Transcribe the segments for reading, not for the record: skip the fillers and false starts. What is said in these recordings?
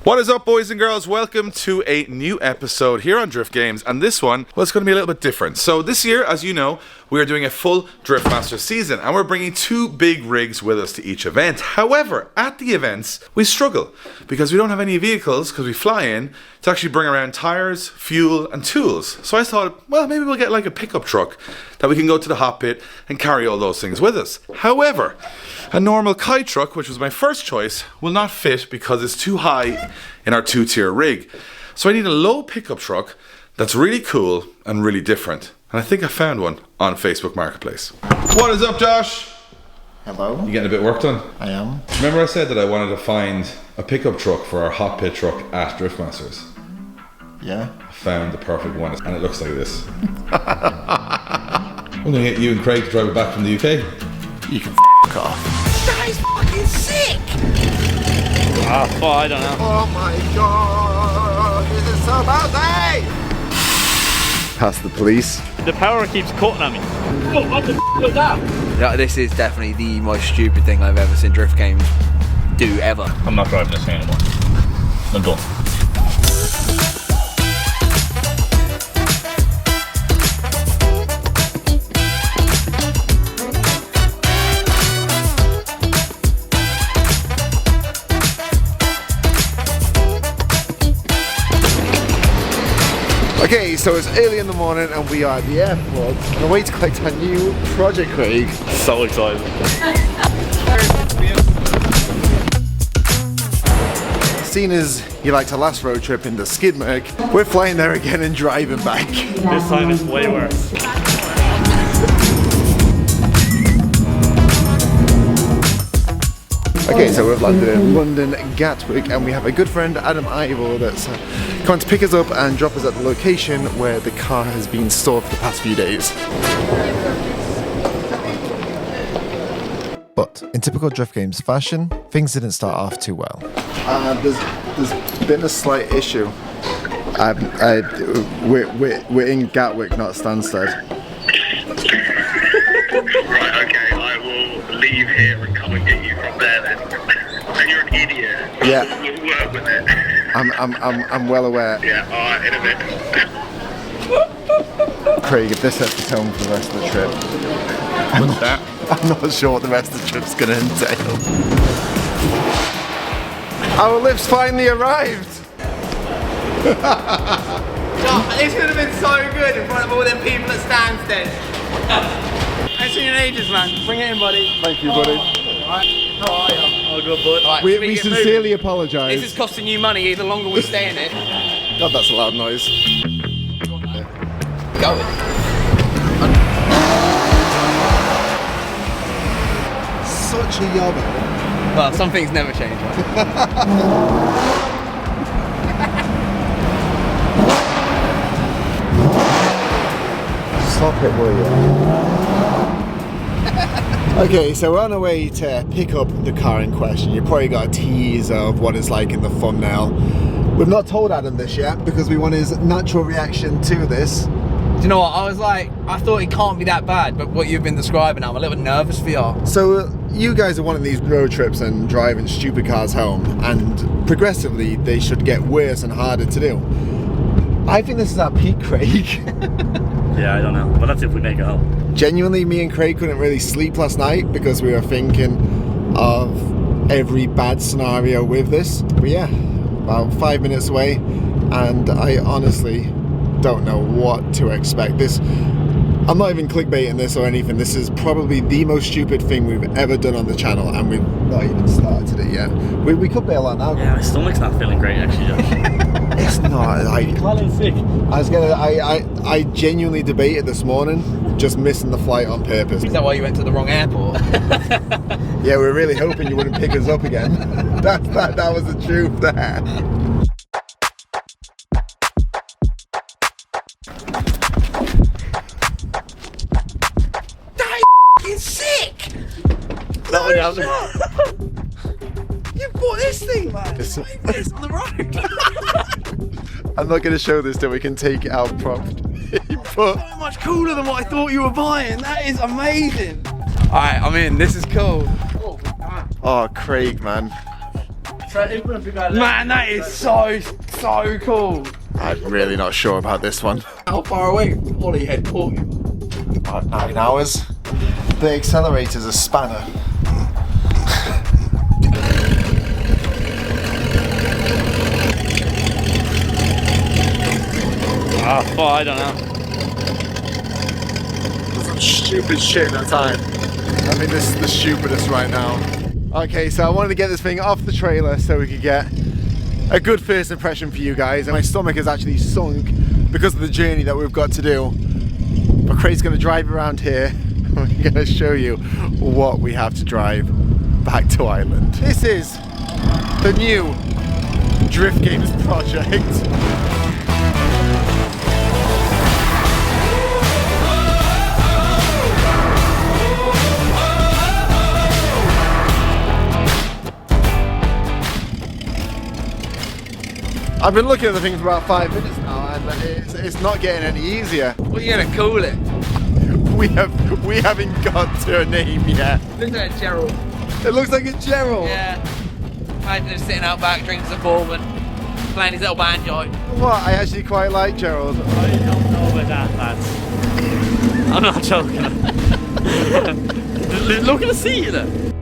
What is up, boys and girls? Welcome to a new episode here on Drift Games, and this one, well, it's going to be a little bit different. So this year, as you know, we are doing a full Drift Master season, and we're bringing two big rigs with us to each event. However, at the events, we struggle because we don't have any vehicles, because we fly in, to actually bring around tires, fuel, and tools. So I thought, well, maybe we'll get like a pickup truck that we can go to the hot pit and carry all those things with us. However, a normal kite truck, which was my first choice, will not fit because it's too high in our two-tier rig. So I need a low pickup truck that's really cool and really different. And I think I found one on Facebook Marketplace. What is up, Josh? Hello. You getting a bit of work done? I am. Remember I said that I wanted to find a pickup truck for our hot pit truck at Drift Masters? Yeah. I found the perfect one, and it looks like this. I'm gonna get you and Craig to drive it back from the UK. You can f*** off. That is fucking sick! Well, I don't know. Oh my god, this is so bad! Past the police. The power keeps cutting at me. Oh, what the f*** was that? Yeah, this is definitely the most stupid thing I've ever seen Drift Games do ever. I'm not driving this thing anymore. I'm done. Okay, so it's early in the morning and we are at the airport on the way to collect our new project, Craig. So excited. Seeing as you liked our last road trip in the Skidmark, we're flying there again and driving back. This time it's way worse. Okay, so we've landed in London Gatwick and we have a good friend, Adam Ivor, that's coming to pick us up and drop us at the location where the car has been stored for the past few days. But in typical Drift Games fashion, things didn't start off too well. There's been a slight issue. We're in Gatwick, not Stansted. Right, okay, I will leave here and come and get you from there then. And you're an idiot. Yeah. We'll work with it. I'm well aware. Yeah, alright, in a bit. Craig, if this sets the tone for the rest of the trip, What's that? I'm not sure what the rest of the trip's gonna entail. Our lift's finally arrived! This would have been so good in front of all them people at Stansted. I've seen you in ages, man. Bring it in, buddy. Thank you, buddy. Alright, how are you? Oh, good, bud. Right, We should get sincerely moving? apologise. This is costing you money the longer we stay in it. God, that's a loud noise. Go it. Such a yobber. Well, some things never change, right? Stop it, will you? Okay, so we're on our way to pick up the car in question. You probably got a tease of what it's like in the thumbnail. We've not told Adam this yet because we want his natural reaction to this. Do you know what? I thought it can't be that bad, but what you've been describing, I'm a little bit nervous for you. So you guys are wanting these road trips and driving stupid cars home, and progressively they should get worse and harder to do. I think this is our peak, Craig. Yeah, I don't know. But that's if we make it home. Genuinely, me and Craig couldn't really sleep last night because we were thinking of every bad scenario with this. But yeah, about 5 minutes away, and I honestly don't know what to expect. I'm not even clickbaiting this or anything. This is probably the most stupid thing we've ever done on the channel, and we've not even started it yet. We could bail on now. Yeah, my stomach's not feeling great, actually, Josh. It's not. Colin's sick. I genuinely debated this morning just missing the flight on purpose. Is that why you went to the wrong airport? Yeah, we're really hoping you wouldn't pick us up again. That was the truth there. It's sick! That one down. You bought this thing, man! It's- It's on the road! I'm not going to show this till we can take it out properly. But So much cooler than what I thought you were buying. That is amazing. Alright, I'm in. This is cool. oh, Craig, man. Man, that is so cool. I'm really not sure about this one. How far away from Holyhead Port? About 9 hours. The accelerator's a spanner. Oh, I don't know. Some stupid shit that time. I mean, this is the stupidest right now. Okay, so I wanted to get this thing off the trailer so we could get a good first impression for you guys. And my stomach has actually sunk because of the journey that we've got to do. But Craig's going to drive around here. We're going to show you what we have to drive back to Ireland. This is the new Drift Games project. I've been looking at the thing for about 5 minutes now, and it's not getting any easier. What are you gonna call it? We haven't got to a name yet. Looks like a Gerald. It looks like a Gerald. Yeah. Imagine him sitting out back drinking some bourbon, playing his little banjo. What? I actually quite like Gerald. I don't know about that, lads. I'm not joking. Look at the seat there.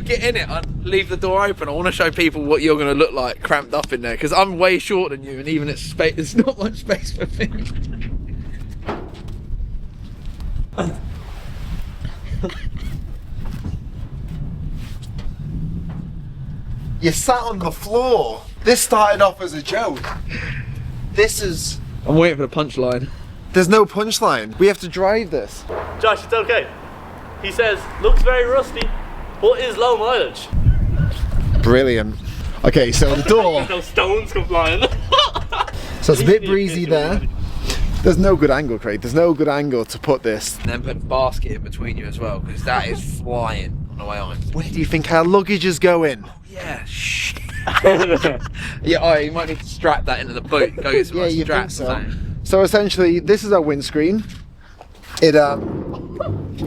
Get in it and leave the door open. I want to show people what you're going to look like cramped up in there, because I'm way shorter than you, and even it's space, there's not much space for me. You sat on the floor. This started off as a joke. This is... I'm waiting for the punchline. There's no punchline. We have to drive this. Josh, it's okay. He says, looks very rusty, but is low mileage. Brilliant. Okay, so the door. No stones come flying. So it's a bit breezy there. There's no good angle, Craig. There's no good angle to put this. And then put a basket in between you as well, because that is flying on the way on. Where do you think our luggage is going? Yeah, shit. Yeah, oh, you might need to strap that into the boot. Go get some Yeah, you think straps. so? So essentially, this is our windscreen. It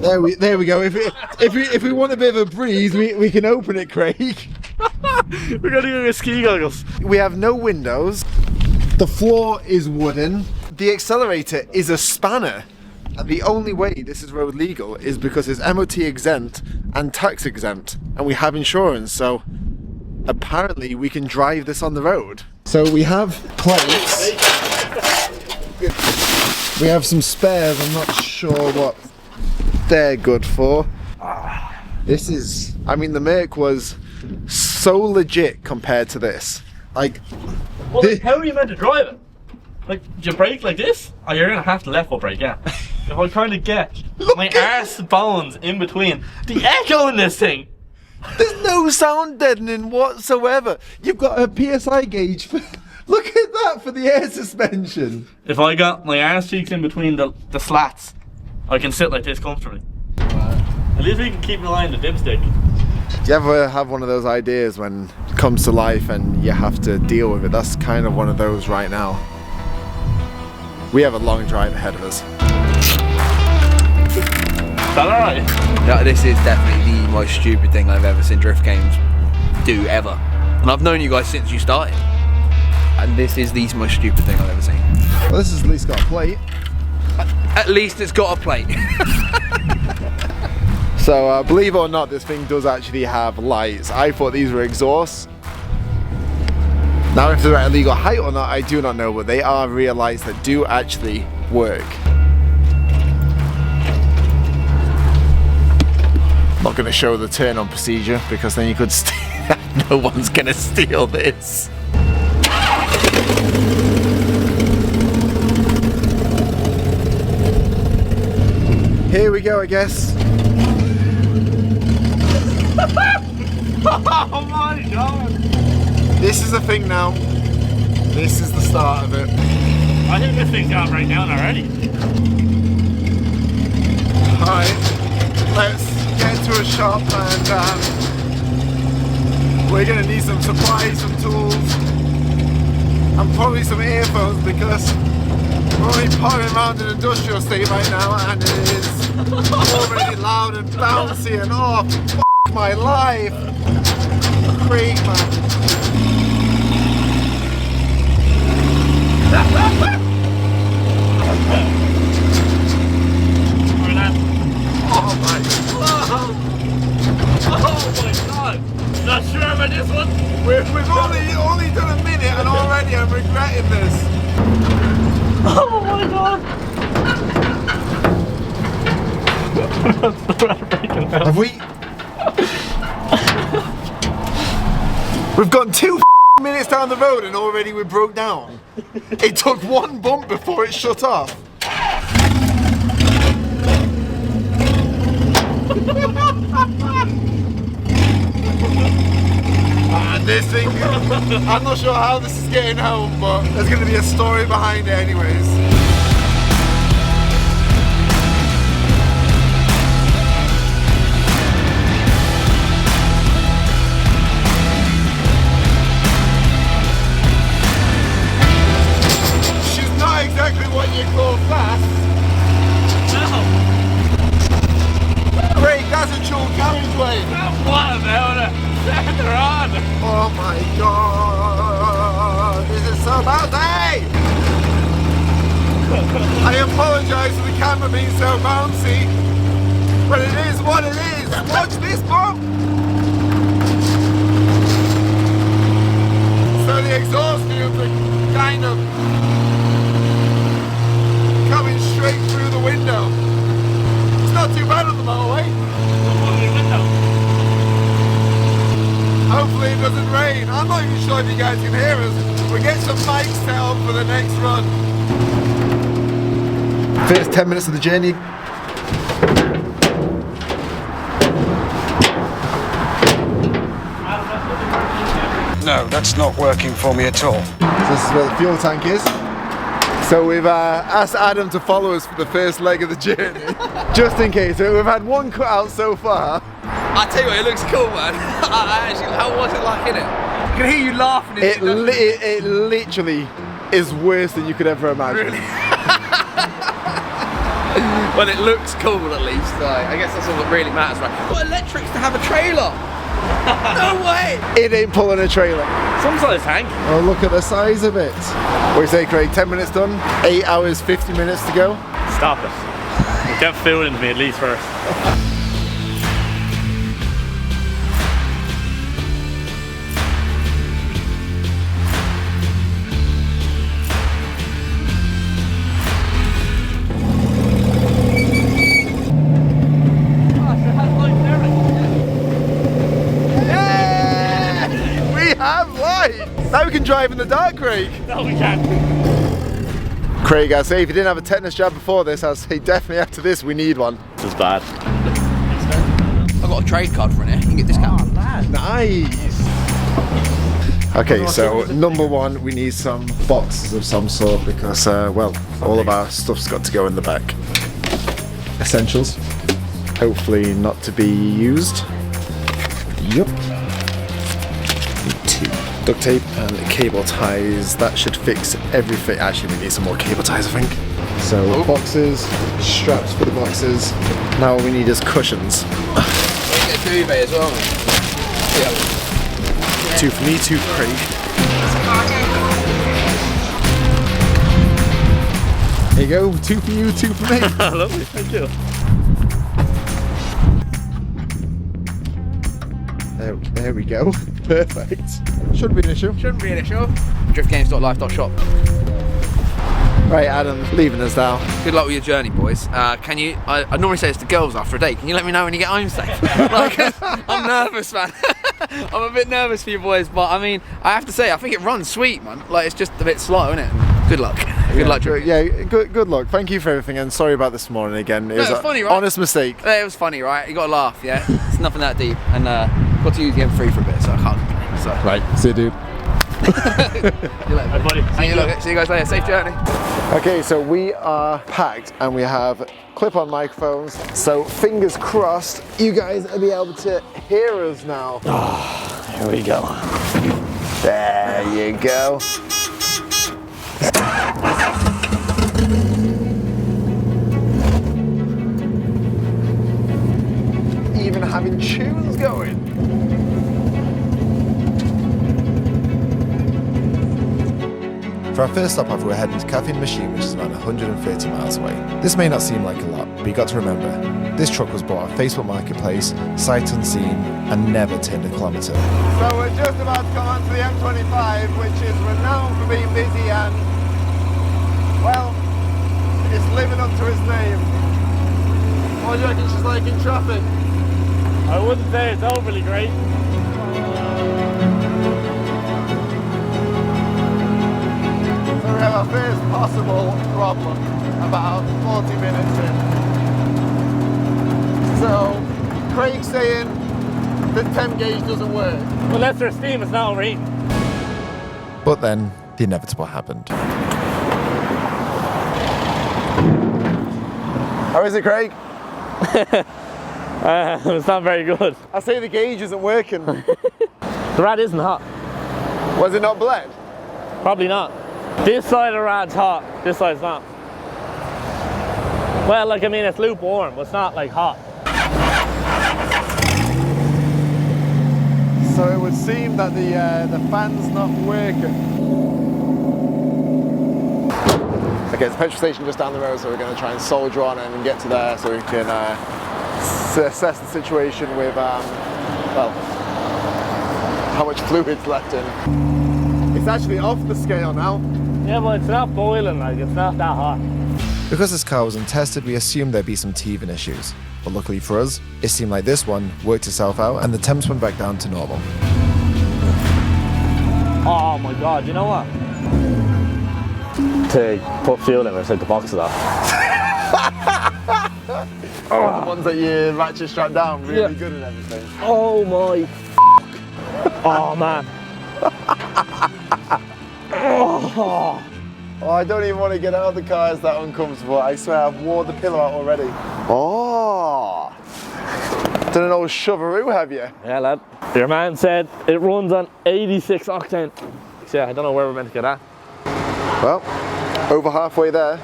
there we go. If we want a bit of a breeze, we can open it, Craig. We're gonna go get ski goggles. We have no windows. The floor is wooden. The accelerator is a spanner. And the only way this is road legal is because it's MOT exempt and tax exempt, and we have insurance. So apparently we can drive this on the road. So we have plates. We have some spares. I'm not sure what they're good for. This is, I mean, the Merc was so legit compared to this. Like, Well, how are you meant to drive it? Like, do you brake like this? Oh, you're gonna have to left foot brake, yeah. If I kind of get my arse bones in between, the echo in this thing. there's no sound deadening whatsoever. You've got a PSI gauge. Look at that for the air suspension. If I got my arse cheeks in between the slats, I can sit like this comfortably. At least we can keep an eye on the dipstick. Do you ever have one of those ideas when it comes to life and you have to deal with it? That's kind of one of those right now. We have a long drive ahead of us. Is that alright? No, this is definitely the most stupid thing I've ever seen Drift Games do ever. And I've known you guys since you started. And this is the most stupid thing I've ever seen. Well, this has at least got a plate. At least it's got a plate. So believe it or not, this thing does actually have lights. I thought these were exhausts. Now if they're at a legal height or not, I do not know, but they are real lights that do actually work. Not going to show the turn on procedure because then you could steal. No one's going to steal this. Here we go, I guess. Oh my god! This is the thing now. This is the start of it. I think this thing's got right down already. Alright, let's get to a shop and we're going to need some supplies, some tools, and probably some earphones because We're only powering around an industrial estate right now, and it is already loud and bouncy, and oh, f my life. Great, man. Oh my god! Oh my god! Not sure about this one. We've only done a minute, and already I'm regretting this. Oh my god! Have we? We've gone 2 minutes down the road and already we broke down. It took one bump before it shut off. And this thing, I'm not sure how this is getting home, but there's going to be a story behind it anyways. Exactly what you call fast. No! Craig, that's a dual carriageway. What about it? They're on! Oh my god, this is so bouncy! I apologise for the camera being so bouncy, but it is what it is. Watch this bump! So the exhaust fumes are kind of coming straight through the window. It's not too bad on the motorway. Hopefully it doesn't rain. I'm not even sure if you guys can hear us. We'll get some mics set up for the next run. First 10 minutes of the journey. No, that's not working for me at all. So this is where the fuel tank is. So we've asked Adam to follow us for the first leg of the journey, just in case. We've had one cut out so far. I tell you what, it looks cool, man. Actually, how was it like in it? I can hear you laughing. It literally is worse than you could ever imagine. Really? Well, it looks cool at least. I guess that's all that really matters, right? What electrics to have a trailer? No way! It ain't pulling a trailer. Some size tank. Oh, look at the size of it. What do you say, Craig? 10 minutes done, 8 hours, 50 minutes to go. Stop it. Get fuel into me at least first. Now we can drive in the dark, Craig. No, we can't. Craig, I'd say if you didn't have a tetanus jab before this, I'd say definitely after this we need one. This is bad. I've got a trade card for it here. You can get discount. Oh, nice. Okay, so number one, we need some boxes of some sort because, well, all of our stuff's got to go in the back. Essentials. Hopefully not to be used. Yup. Duct tape and cable ties. That should fix everything. Actually, we need some more cable ties, I think. So boxes, straps for the boxes. Now all we need is cushions. Get a duvet as well. Yeah. 2 for me, 2 for Craig. There you go, 2 for you, 2 for me. Lovely, thank you. There we go. Perfect. Shouldn't be an issue. Shouldn't be an issue. Driftgames.life.shop. Right, Adam, leaving us now. Good luck with your journey, boys. Can you? I normally say this to girls after a date. Can you let me know when you get home safe? Like, I'm nervous, man. I'm a bit nervous for you boys, but I mean, I have to say, I think it runs sweet, man. Like, it's just a bit slow, isn't it? Good luck. Good luck, Drew. Yeah, good luck. Thank you for everything, and sorry about this morning again. It was funny, right? Honest mistake. Yeah, it was funny, right? You got to laugh, yeah. It's nothing that deep, and got to use the M3 for a bit, so I can't complain. So. Right, see you, dude. See you later, buddy. See you guys later. Safe journey. Okay, so we are packed and we have clip-on microphones. So fingers crossed, you guys will be able to hear us now. Oh, here we go. There you go. having tunes going. For our first stop off, we're heading to Cafe Machine, which is around 130 miles away. This may not seem like a lot, but you got to remember, this truck was bought at Facebook Marketplace, sight unseen, and never turned a kilometre. So we're just about to come onto the M25, which is renowned for being busy and, well, it's living up to its name. What do you reckon she's like in traffic? I wouldn't say it's overly great. So we have our first possible problem about 40 minutes in. So Craig's saying the temp gauge doesn't work. Unless there's steam, it's not overheating. But then the inevitable happened. How is it, Craig? It's not very good. I say the gauge isn't working. The rad isn't hot. Was it not bled? Probably not. This side of the rad's hot, this side's not. Well, like, I mean, it's lukewarm, but it's not like hot. So it would seem that the fan's not working. Okay, it's a petrol station just down the road, so we're going to try and soldier on and get to there so we can assess the situation with, well, how much fluid's left in. It's actually off the scale now. Yeah, but it's not boiling, like, it's not that hot. Because this car was untested, we assumed there'd be some teething issues. But luckily for us, it seemed like this one worked itself out and the temps went back down to normal. Oh my god, you know what? To put fuel in, or take the boxes off. The ones that you ratchet strap down, really good and everything. Oh my oh man. Oh, I don't even want to get out of the car, it's that uncomfortable. I swear I've worn the pillow out already. Oh, done an old shoveroo, have you? Yeah, lad. Your man said it runs on 86 octane. So yeah, I don't know where we're meant to get at. Well, over halfway there.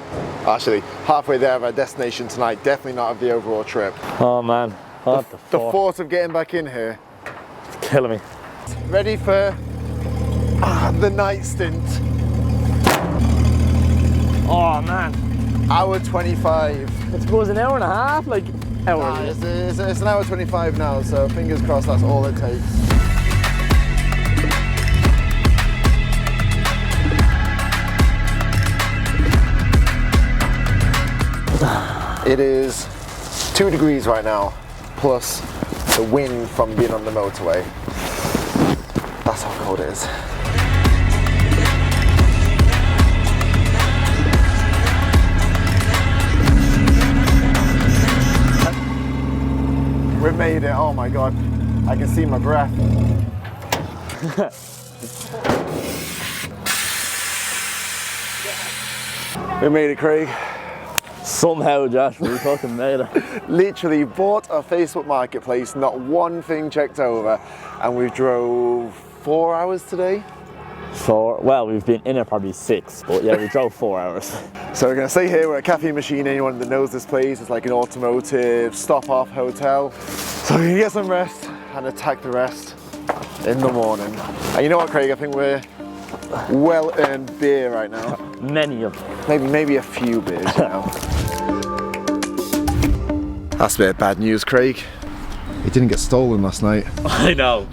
Actually, halfway there of our destination tonight. Definitely not of the overall trip. Oh man, what the fuck? The thought of getting back in here. It's killing me. Ready for the night stint. Oh man. Hour 25. It was an hour and a half, like hour. Nah, it's an hour 25 now, so fingers crossed that's all it takes. It is 2 degrees right now, plus the wind from being on the motorway. That's how cold it is. We made it, oh my god. I can see my breath. We made it, Craig. Somehow, Josh, we fucking made it. Literally bought a Facebook Marketplace, not one thing checked over, and we drove 4 hours today. Well, we've been in it probably 6, but yeah, we drove 4 hours. So we're gonna stay here. We're at Cafe Machine. Anyone that knows this place, it's like an automotive stop-off hotel. So we can get some rest and attack the rest in the morning. And you know what, Craig? I think we're well-earned beer right now. Many of them. Maybe a few beers, you know. That's a bit of bad news, Craig. It didn't get stolen last night. I know.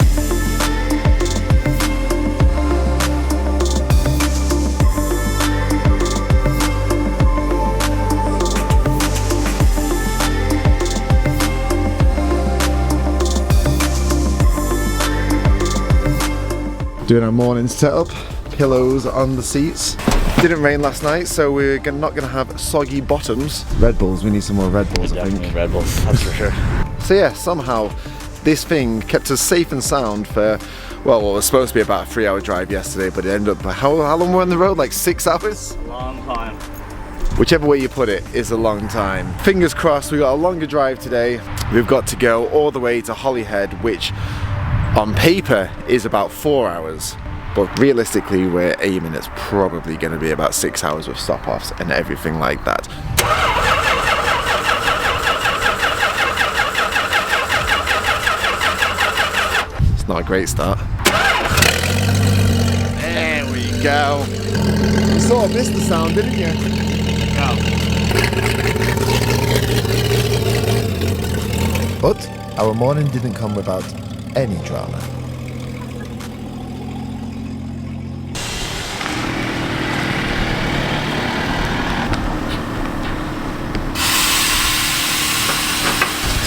Doing our morning setup, pillows on the seats. Didn't rain last night, so we're not going to have soggy bottoms. Red Bulls, we need some more Red Bulls, I think. Red Bulls, that's for sure. So yeah, somehow this thing kept us safe and sound for, well, what was supposed to be about a 3-hour drive yesterday, but it ended up, how long were we on the road? Like 6 hours? Long time. Whichever way you put it is a long time. Fingers crossed, we got a longer drive today. We've got to go all the way to Holyhead, which on paper is about 4 hours. But realistically, we're aiming it's probably going to be about 6 hours with stop-offs and everything like that. great start. There we go. You sort of missed the sound, didn't you? But our morning didn't come without any drama.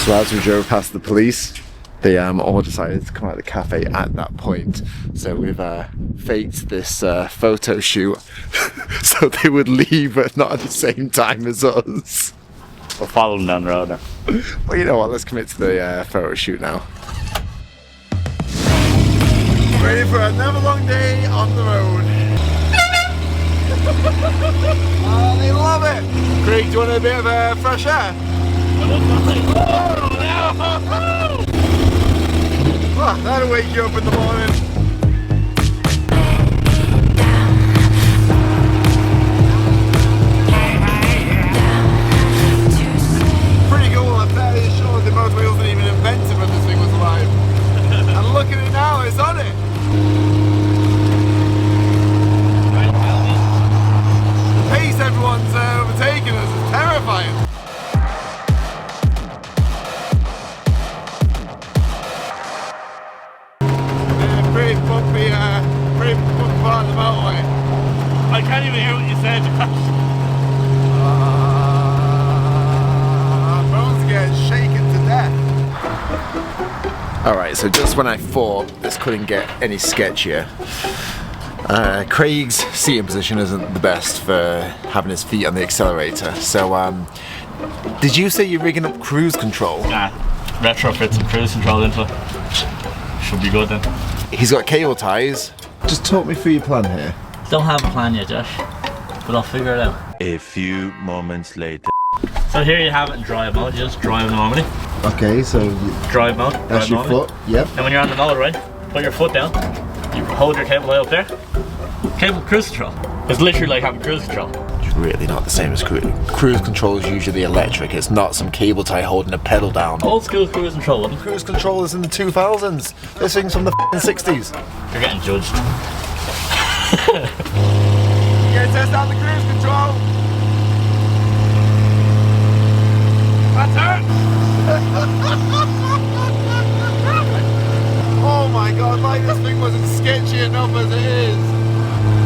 So as we drove past the police, they all decided to come out of the cafe at that point. So we've faked this photo shoot so they would leave but not at the same time as us. We'll follow them down the road now. Well, you know what, let's commit to the photo shoot now. Ready for another long day on the road. Oh, they love it! Craig, do you want a bit of fresh air? Oh, that'll wake you up in the morning. Pretty cool, I'm fairly sure the motorway wasn't even invented when this thing was alive. And look at it now, it's on it. The pace everyone's overtaking us is terrifying. Pretty bumpy part of the motorway. I can't even hear what you said, Josh. Bones getting shaken to death. Alright, so just when I thought this couldn't get any sketchier, Craig's seating position isn't the best for having his feet on the accelerator. So, did you say you're rigging up cruise control? Nah, retrofit some cruise control into it. Should be good then. He's got cable ties. Just talk me through your plan here. Don't have a plan yet, Josh, but I'll figure it out. A few moments later. So here you have it in drive mode, you just drive normally. Okay, so Drive mode. that's your foot, yep. And when you're on the motorway, put your foot down, you hold your cable tie up there. Cable cruise control. It's literally like having cruise control. It's really not the same as cruise. Cruise control is usually electric, it's not some cable tie holding a pedal down. Old school cruise control, wouldn't it? Cruise control is in the 2000s. This thing's from the '60s. You're getting judged. You gotta test out the cruise control. That's her! Oh my god, like this thing wasn't sketchy enough as it is.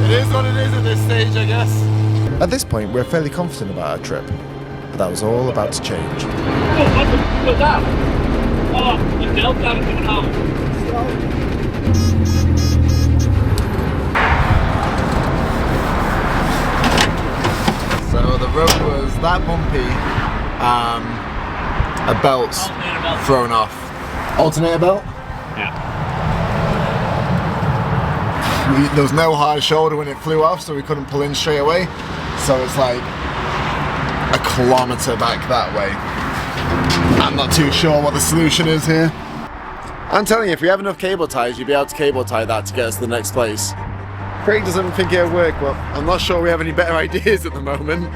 It is what it is at this stage, I guess. At this point, we're fairly confident about our trip, but that was all about to change. Oh, what's that? Oh, you built that and coming home. So the road was that bumpy, a belt's thrown off. Alternator belt? Yeah. There was no hard shoulder when it flew off, so we couldn't pull in straight away. So it's like a kilometre back that way. I'm not too sure what the solution is here. I'm telling you, if we have enough cable ties, you'd be able to cable tie that to get us to the next place. Craig doesn't think it'll work, but I'm not sure we have any better ideas at the moment.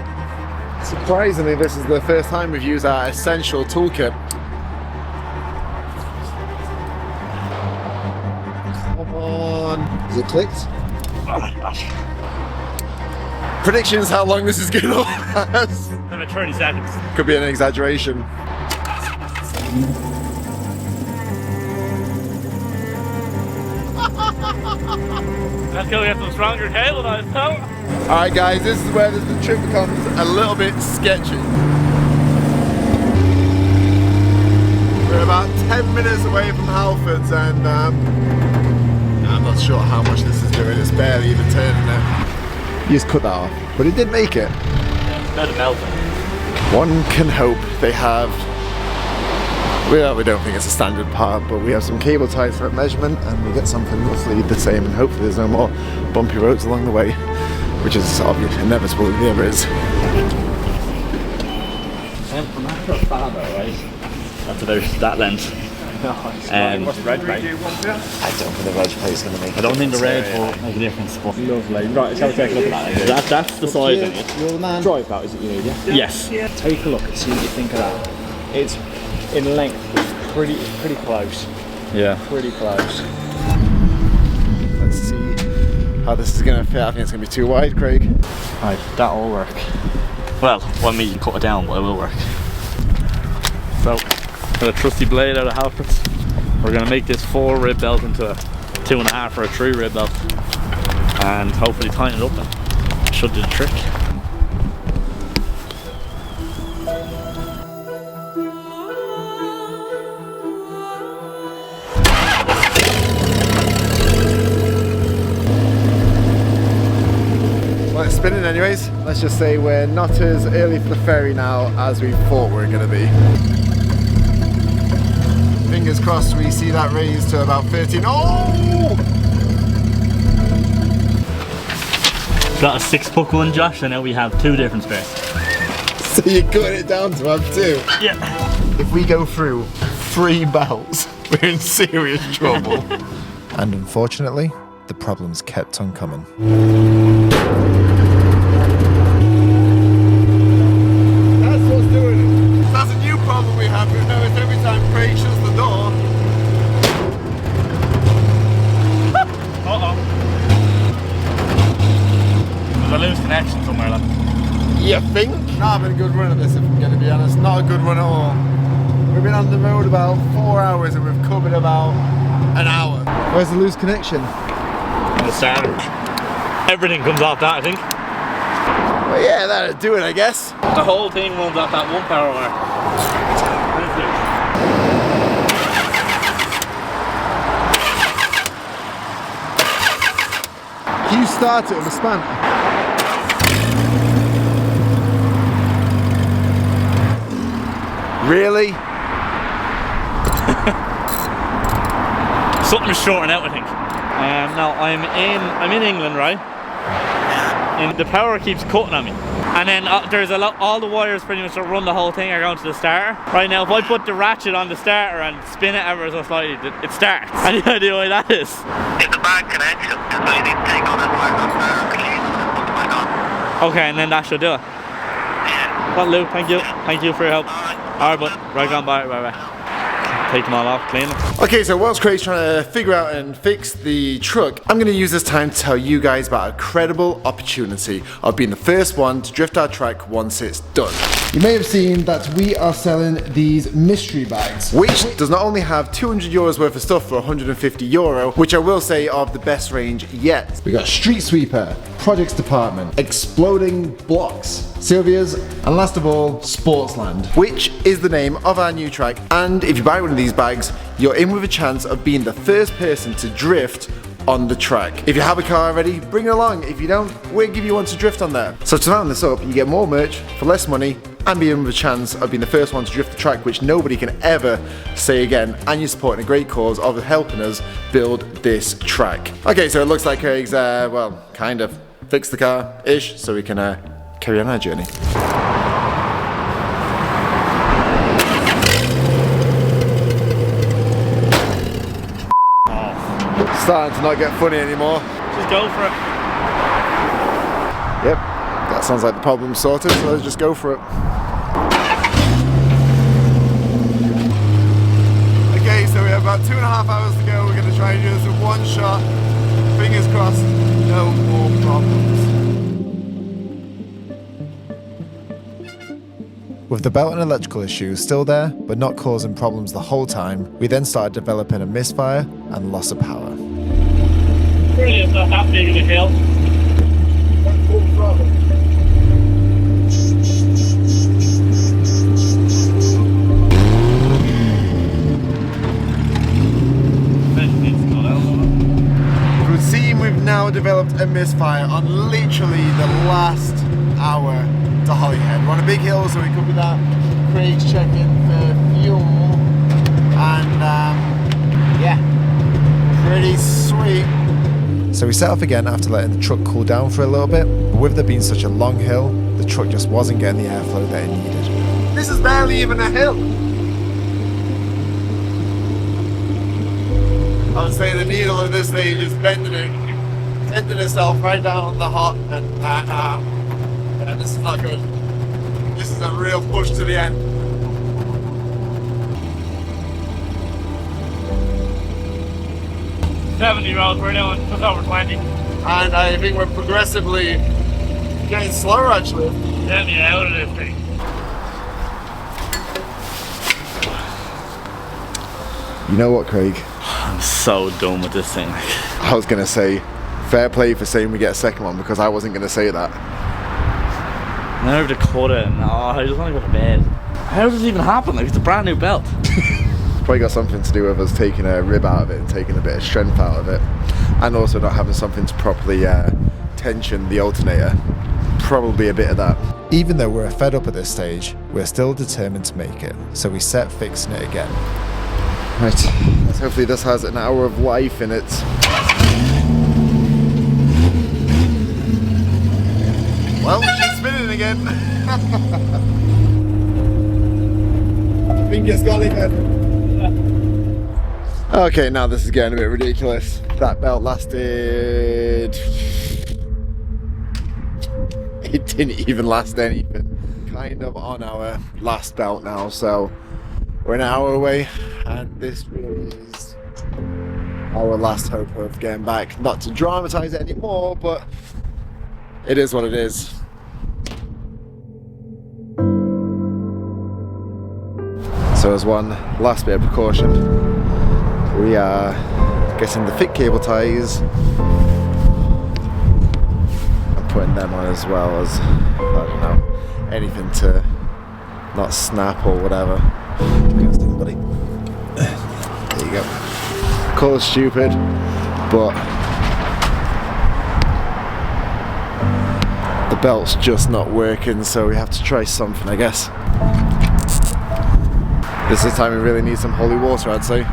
Surprisingly, this is the first time we've used our essential toolkit. Come on. Is it clicked? Predictions how long this is going to last. About 30 seconds. Could be an exaggeration. Let's go get some stronger cable ties, pal. Alright guys, this is where the trip becomes a little bit sketchy. We're about 10 minutes away from Halfords and I'm not sure how much this is doing, it's barely even turning it. You just cut that off, but it did make it. Yeah, it's better melting. One can hope they have, well, we don't think it's a standard part, but we have some cable ties for measurement and we get something roughly the same and hopefully there's no more bumpy roads along the way, which is obviously inevitable if there is. From that to far though, right? That's about that length. What's the red plate? I don't think the red plate's going to make I don't think the red will make a difference. But lovely. Right, let's have a take a look at that. That's the size of it. You're the man. Drive that, is it you need, yeah? Yes. Take a look and see what you think of that. It's in length, it's pretty close. Yeah. Pretty close. how this is going to fit. I think it's going to be too wide, Craig. Right, that'll work. Well, when we cut it down, but it will work. So, with a trusty blade out of Halfords, we're going to make this 4 rib belt into a 2.5 or a 3 rib belt, and hopefully tighten it up and should do the trick. Well, it's spinning anyways. Let's just say we're not as early for the ferry now as we thought we were going to be. Fingers crossed we see that raise to about 13. Oh! Got a 6-puck one, Josh, and now we have 2 different spares. So you're cutting it down to have 2? Yeah. If we go through 3 belts, we're in serious trouble. And unfortunately, the problems kept on coming. That's what's doing it. That's a new problem we have. We know it's every time Craig shuts the door. Uh-oh. There's a loose connection somewhere, lad. You think? Not having a good run at this, if I'm going to be honest. Not a good run at all. We've been on the road about 4 hours and we've covered about an hour. Where's the loose connection? On the starter. Everything comes off that, I think. Well, yeah, that'll do it, I guess. The whole thing runs off that 1 power wire. Can you start it with a spanner? Really? Something's shorting out, I think. Now I'm in England, right? And the power keeps cutting on me. And then there's all the wires pretty much that run the whole thing are going to the starter. Right now, if I put the ratchet on the starter and spin it ever so slightly, it starts. Any idea why that is? It's a bad connection, so you need to take all this wire off there, clean and put it back on. Okay, and then that should do it. Yeah. Well, Lou, thank you. Thank you for your help. Alright. Alright, bud. Right on, bye. Take them all off, clean them. Okay, so whilst Craig's trying to figure out and fix the truck, I'm going to use this time to tell you guys about a credible opportunity of being the first one to drift our track once it's done. You may have seen that we are selling these mystery bags, which does not only have €200 worth of stuff for €150, which I will say are of the best range yet. We got Street Sweeper, Projects Department, Exploding Blocks, Sylvia's, and last of all, Sportsland, which is the name of our new track. And if you buy one of these bags, you're in with a chance of being the first person to drift on the track. If you have a car already, bring it along. If you don't, we'll give you one to drift on there. So to round this up, you get more merch for less money and be in with a chance of being the first one to drift the track, which nobody can ever say again, and you're supporting a great cause of helping us build this track. Okay, so it looks like Craig's, well, kind of fixed the car-ish, so we can carry on our journey. Starting to not get funny anymore. Just go for it. Yep, that sounds like the problem sorted, so let's just go for it. Okay, so we have about 2.5 hours to go. We're going to try and do this in one shot. Fingers crossed, no more problems. With the belt and electrical issues still there, but not causing problems the whole time, we then started developing a misfire and loss of power. Really, it's not that big of a hill. It would seem we've now developed a misfire on literally the last hour to Holyhead. We're on a big hill, so we could be that. Craig's checking for fuel, and yeah, pretty sweet. So we set off again after letting the truck cool down for a little bit, but with there being such a long hill, the truck just wasn't getting the airflow that it needed. This is barely even a hill. I would say the needle at this stage is bending itself right down on the hot, and yeah, this is not good. This is a real push to the end. $70 roads, we're doing just over 20. and I think we're progressively getting slower actually. Get me out of this thing. You know what, Craig? I'm so done with this thing. I was gonna say, fair play for saying we get a second one because I wasn't gonna say that. Now to cut it. No, I just want to go to bed. How does it even happen? Like, it's a brand new belt. Probably got something to do with us taking a rib out of it and taking a bit of strength out of it, and also not having something to properly tension the alternator. Probably a bit of that. Even though we're fed up at this stage, we're still determined to make it, so we set fixing it again. Right, let's hopefully this has an hour of life in it. Well, she's spinning again. I think it's gone again. Okay, now this is getting a bit ridiculous. That belt lasted... It didn't even last anything. Kind of on our last belt now, so we're an hour away, and this is our last hope of getting back. Not to dramatise it anymore, but it is what it is. So as one last bit of precaution, we are getting the thick cable ties and putting them on as well as, I don't know, anything to not snap or whatever. Buddy. There you go. Call it stupid, but the belt's just not working, so we have to try something, I guess. This is the time we really need some holy water, I'd say.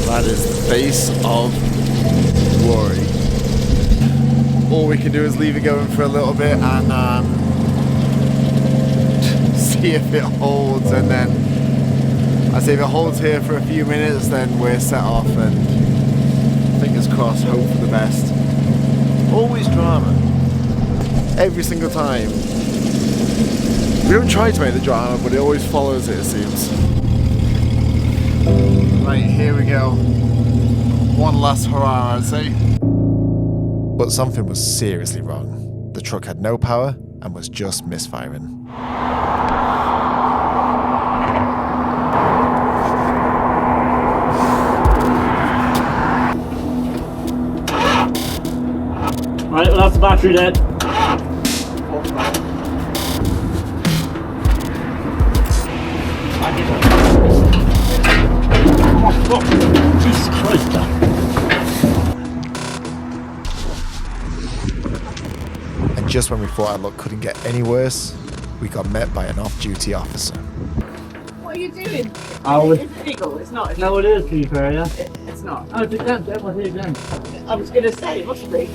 That is the face of worry. All we can do is leave it going for a little bit and see if it holds, and then I say if it holds here for a few minutes, then we're set off, and fingers crossed, hope for the best. Always drama. Every single time. We don't try to make the drama, but it always follows it seems. Right, here we go. One last hurrah, I'd say. But something was seriously wrong. The truck had no power and was just misfiring. Right, well, that's the battery dead. Oh, Jesus Christ. And just when we thought our luck couldn't get any worse, we got met by an off-duty officer. What are you doing? It's illegal. It's not. No, it is, to be fair, yeah. It's not. Oh, it's again, definitely again. I was going to say, it must be.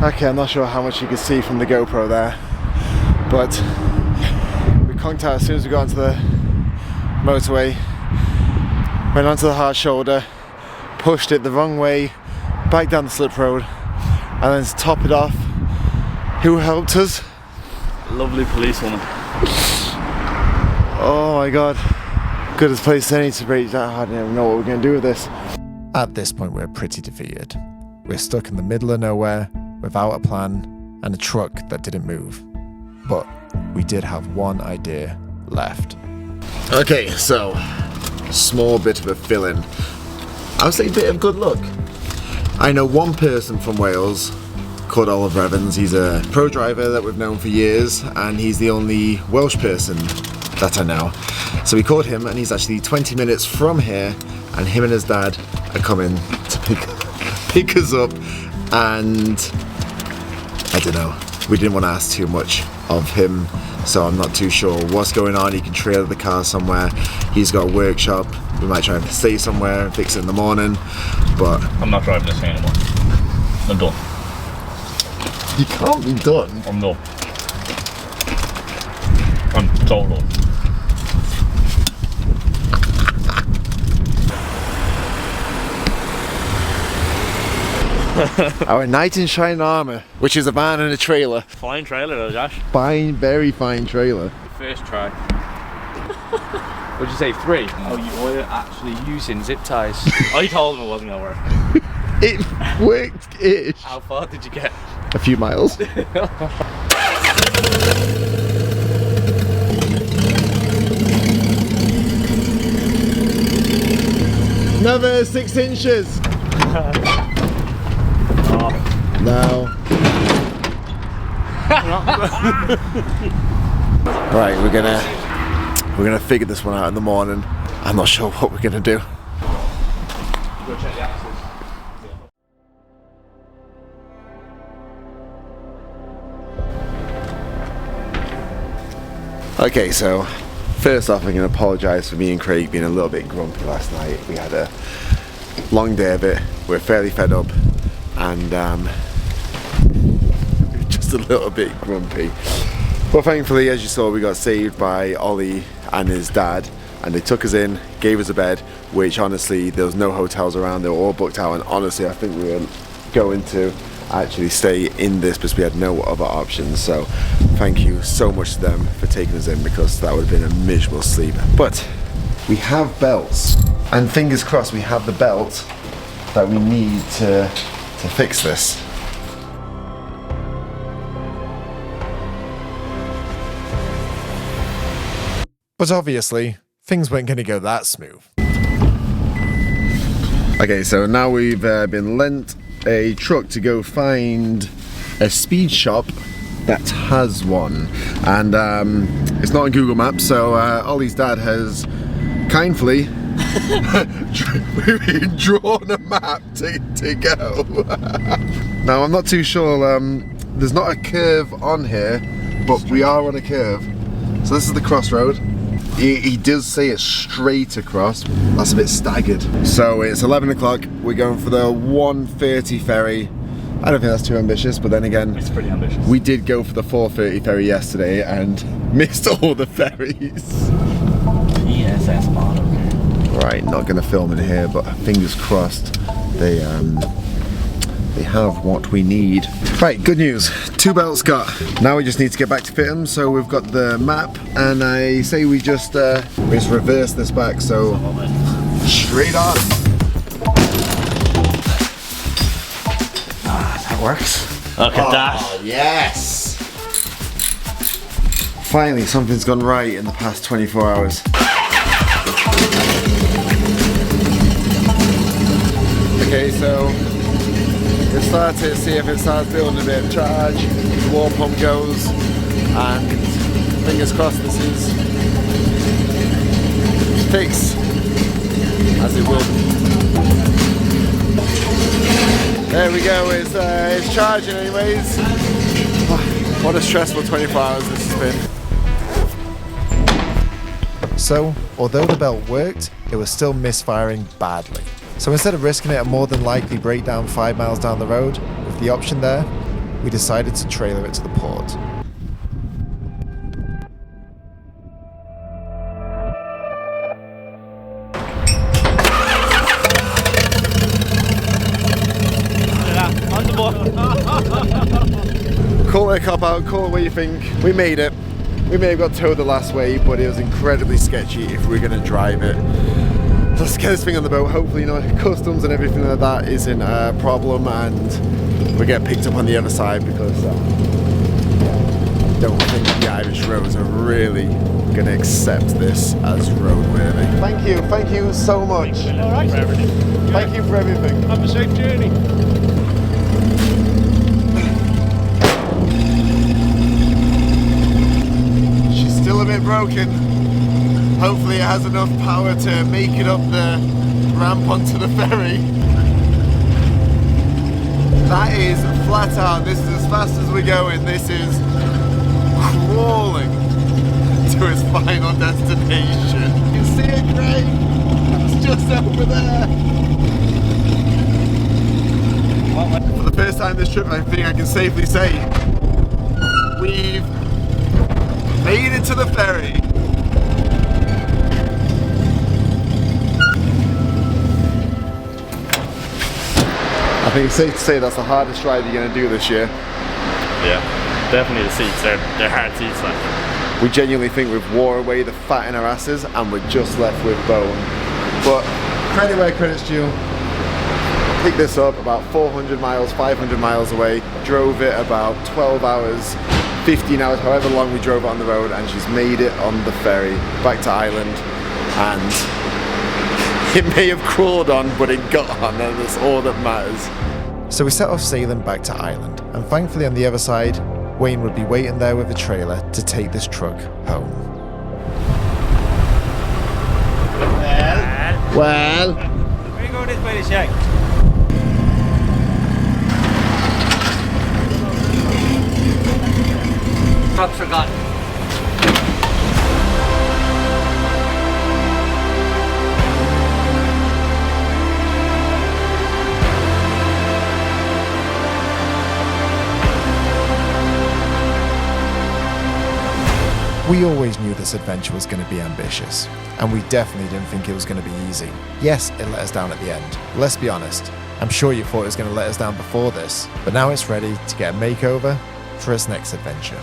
Okay, I'm not sure how much you can see from the GoPro there, but we conked out as soon as we got onto the motorway, went onto the hard shoulder, pushed it the wrong way, back down the slip road, and then to top it off, who helped us? Lovely policewoman. Oh my god, goodest place any to break that. I don't even know what we're going to do with this. At this point, we're pretty defeated. We're stuck in the middle of nowhere, without a plan, and a truck that didn't move. But we did have one idea left. Okay, so, small bit of a fill-in. I would say a bit of good luck. I know one person from Wales called Oliver Evans. He's a pro driver that we've known for years, and he's the only Welsh person that I know. So we called him, and he's actually 20 minutes from here, and him and his dad are coming to pick us up, and I don't know, we didn't want to ask too much of him, so I'm not too sure what's going on. He can trailer the car somewhere, he's got a workshop, we might try and stay somewhere and fix it in the morning, but I'm not driving this thing anymore. I'm done. You can't be done. I'm done. I'm total. Our knight in shining armour, which is a van and a trailer. Fine trailer though, Josh. Fine, very fine trailer. First try. What'd you say, 3? Oh, you were actually using zip ties. I told him it wasn't gonna work. It worked-ish. How far did you get? A few miles. Another 6 inches. No. Right, we're gonna figure this one out in the morning. I'm not sure what we're gonna do. Go check the axles. Okay, so first off, I'm going to apologise for me and Craig being a little bit grumpy last night. We had a long day of it. We're fairly fed up and just a little bit grumpy. But thankfully, as you saw, we got saved by Ollie and his dad, and they took us in, gave us a bed, which honestly, there was no hotels around. They were all booked out, and honestly, I think we were going to actually stay in this because we had no other options. So thank you so much to them for taking us in, because that would have been a miserable sleep. But we have belts, and fingers crossed we have the belt that we need to fix this. But obviously, things weren't going to go that smooth. Okay, so now we've been lent a truck to go find a speed shop that has one, and it's not on Google Maps, so Ollie's dad has kindly drawn a map to go. Now I'm not too sure, there's not a curve on here, but we are on a curve. So this is the crossroad. He does say it's straight across. That's a bit staggered. So it's 11 o'clock. We're going for the 1:30 ferry. I don't think that's too ambitious, but then again, It's pretty ambitious. we did go for the 4:30 ferry yesterday and missed all the ferries. ESS bottom. Right, not going to film in here, but fingers crossed they have what we need. Right, good news. 2 belts got. Now we just need to get back to fit them. So we've got the map, and I say we just reverse this back. So straight on. That works. Look at that. Yes. Finally, something's gone right in the past 24 hours. Okay, so let's start it, see if it starts building a bit of charge. The water pump goes, and fingers crossed this is fixed, as it will be. There we go, it's charging anyways. What a stressful 24 hours this has been. So, although the belt worked, it was still misfiring badly. So instead of risking it a more than likely breakdown 5 miles down the road, with the option there, we decided to trailer it to the port. On the ball. Call it a cop out, call it what you think. We made it. We may have got towed the last way, but it was incredibly sketchy if we were going to drive it. Let's get this thing on the boat. Hopefully, you know, customs and everything like that isn't a problem, and we get picked up on the other side, because I don't think the Irish roads are really going to accept this as roadworthy. Thank you so much. All right. For everything. Thank you for everything. Have a safe journey. She's still a bit broken. Hopefully it has enough power to make it up the ramp onto the ferry. That is flat out. This is as fast as we're going. This is crawling to its final destination. You can see it, Craig. It's just over there. For the first time this trip, I think I can safely say we've Made it to the ferry. I think it's safe to say that's the hardest ride you're going to do this year. Yeah, definitely the seats. They're hard seats. Like. We genuinely think we've wore away the fat in our asses and we're just left with bone. But credit where credit's due. Picked this up about 400 miles, 500 miles away. Drove it about 12 hours, 15 hours, however long we drove it on the road, and she's made it on the ferry back to Ireland. And it may have crawled on, but it got on, and that's all that matters. So we set off sailing back to Ireland, and thankfully on the other side, Wayne would be waiting there with a trailer to take this truck home. Well, Where you going this way to shack? Trucks are gone. We always knew this adventure was going to be ambitious, and we definitely didn't think it was going to be easy. Yes, it let us down at the end. Let's be honest, I'm sure you thought it was going to let us down before this, but now it's ready to get a makeover for its next adventure.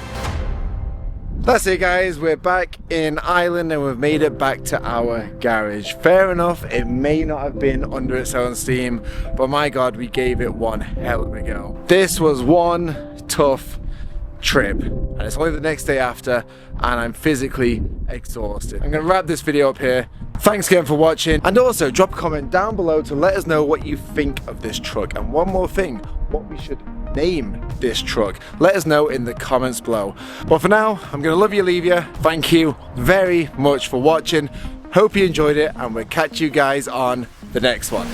that's it guys, we're back in Ireland and we've made it back to our garage. Fair enough, it may not have been under its own steam, but my god, we gave it one hell of a go. This was one tough trip, and it's only the next day after, and I'm physically exhausted. I'm gonna wrap this video up here. Thanks again for watching, and also drop a comment down below to let us know what you think of this truck, and one more thing, what we should name this truck. Let us know in the comments below. But for now, I'm gonna love you, leave you. Thank you very much for watching. Hope you enjoyed it, and we'll catch you guys on the next one.